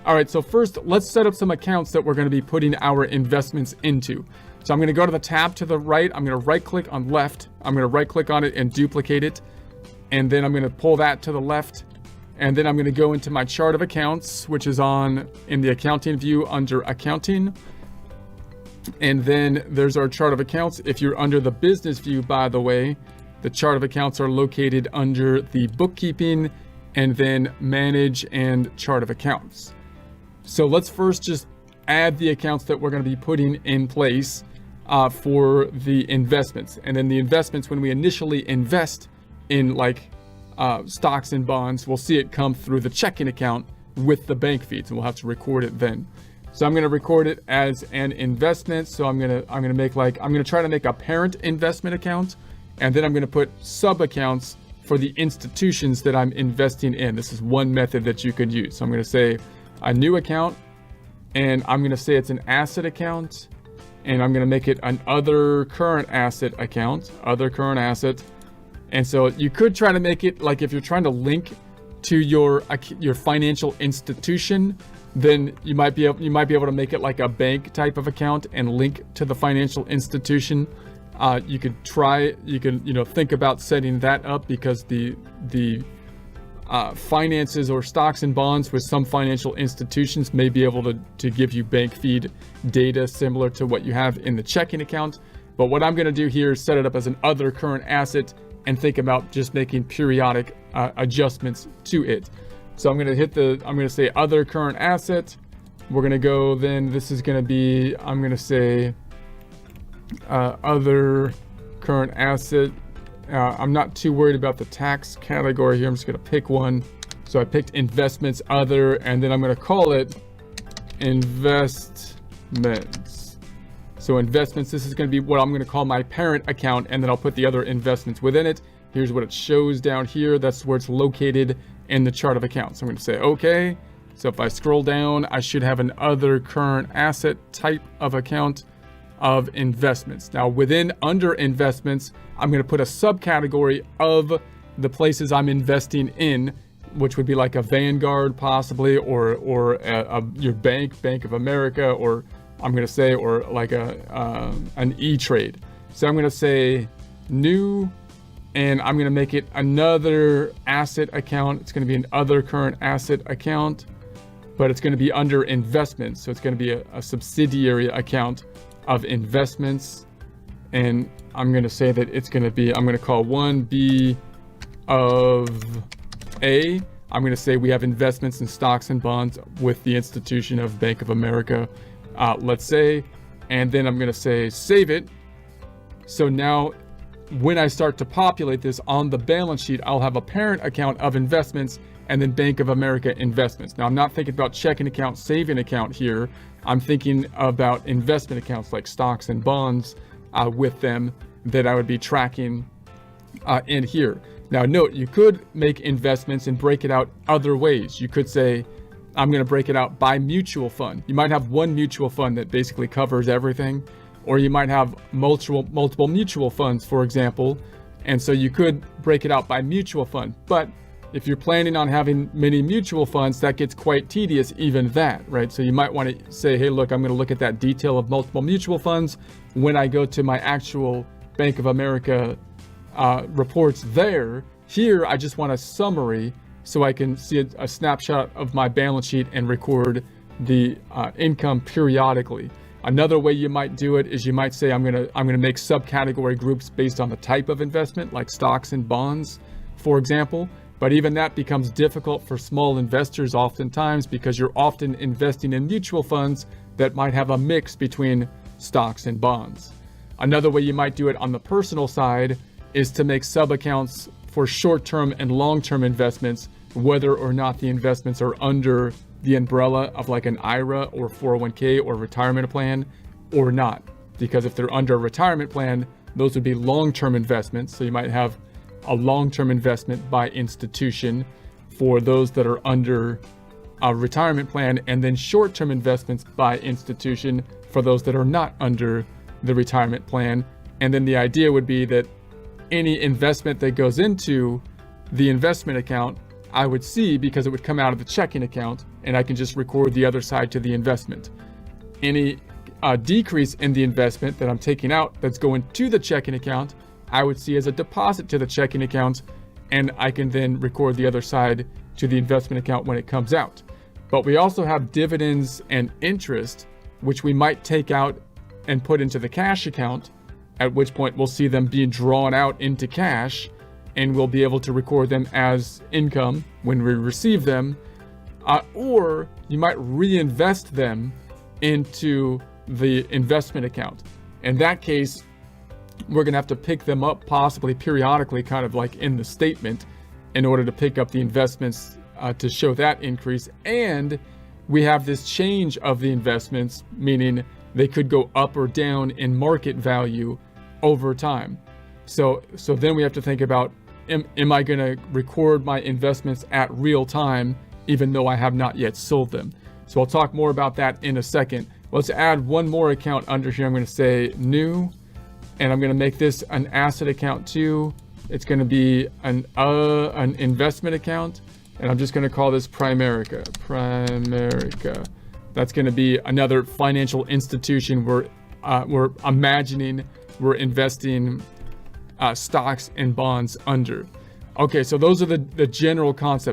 All right, so first let's set up some accounts that we're going to be putting our investments into. So I'm going to go to the tab to the right. I'm going to right click on left. I'm going to right click on it and duplicate it. And then I'm going to pull that to the left. And then I'm going to go into my chart of accounts, which is in the accounting view under accounting. And then there's our chart of accounts. If you're under the business view, by the way, the chart of accounts are located under the bookkeeping and then manage and chart of accounts. So let's first just add the accounts that we're going to be putting in place for the investments. And then the investments, when we initially invest in stocks and bonds, we'll see it come through the checking account with the bank feeds, and we'll have to record it then. So I'm going to record it as an investment. So I'm going to try to make a parent investment account, and then I'm going to put sub accounts for the institutions that I'm investing in. This is one method that you could use. So I'm going to say a new account, and I'm going to say it's an asset account, and I'm going to make it an other current asset account, other current asset. And so you could try to make it like if you're trying to link to your financial institution, then you might be able to make it like a bank type of account and link to the financial institution. You could think about setting that up, because the finances or stocks and bonds with some financial institutions may be able to give you bank feed data similar to what you have in the checking account. But what I'm going to do here is set it up as an other current asset and think about just making periodic adjustments to it. So I'm going to say other current asset. We're going to go, then this is going to be, I'm going to say other current asset. I'm not too worried about the tax category here. I'm just going to pick one. So I picked investments, other, and then I'm going to call it investments. So investments, this is going to be what I'm going to call my parent account, and then I'll put the other investments within it. Here's what it shows down here. That's where it's located in the chart of accounts. So I'm going to say okay. So if I scroll down, I should have an other current asset type of account of investments. Now under investments, I'm going to put a subcategory of the places I'm investing in, which would be like a Vanguard possibly, or your Bank of America, or I'm going to say, or like an E-Trade. So I'm going to say new, and I'm going to make it another asset account. It's going to be an other current asset account, but it's going to be under investments. So it's going to be a subsidiary account of investments. And I'm going to say that it's going to be, I'm going to call 1B of A. I'm going to say we have investments in stocks and bonds with the institution of Bank of America, let's say, and then I'm going to say save it. So now when I start to populate this on the balance sheet, I'll have a parent account of investments and then Bank of America investments. Now I'm not thinking about checking account, saving account here. I'm thinking about investment accounts like stocks and bonds with them that I would be tracking in here. Now note, you could make investments and break it out other ways. You could say, I'm going to break it out by mutual fund. You might have one mutual fund that basically covers everything, or you might have multiple mutual funds, for example. And so you could break it out by mutual fund. But if you're planning on having many mutual funds, that gets quite tedious, even that, right? So you might want to say, hey, look, I'm going to look at that detail of multiple mutual funds when I go to my actual Bank of America reports there. Here, I just want a summary so I can see a snapshot of my balance sheet and record the income periodically. Another way you might do it is you might say, I'm gonna make subcategory groups based on the type of investment, like stocks and bonds, for example. But even that becomes difficult for small investors oftentimes, because you're often investing in mutual funds that might have a mix between stocks and bonds. Another way you might do it on the personal side is to make sub-accounts for short-term and long-term investments, whether or not the investments are under the umbrella of like an IRA or 401k or retirement plan or not. Because if they're under a retirement plan, those would be long-term investments. So you might have a long-term investment by institution for those that are under a retirement plan, and then short-term investments by institution for those that are not under the retirement plan. And then the idea would be that any investment that goes into the investment account I would see because it would come out of the checking account and I can just record the other side to the investment. Any decrease in the investment that I'm taking out that's going to the checking account, I would see as a deposit to the checking account, and I can then record the other side to the investment account when it comes out. But we also have dividends and interest, which we might take out and put into the cash account, at which point we'll see them being drawn out into cash, and we'll be able to record them as income when we receive them. Or you might reinvest them into the investment account. In that case, we're gonna have to pick them up possibly periodically, kind of like in the statement, in order to pick up the investments to show that increase. And we have this change of the investments, meaning they could go up or down in market value over time. So then we have to think about, am I gonna record my investments at real time, even though I have not yet sold them? So I'll talk more about that in a second. Let's add one more account under here. I'm gonna say new, and I'm gonna make this an asset account too. It's gonna be an investment account, and I'm just gonna call this Primerica. Primerica. That's gonna be another financial institution where we're imagining we're investing stocks and bonds under. Okay, so those are the general concepts.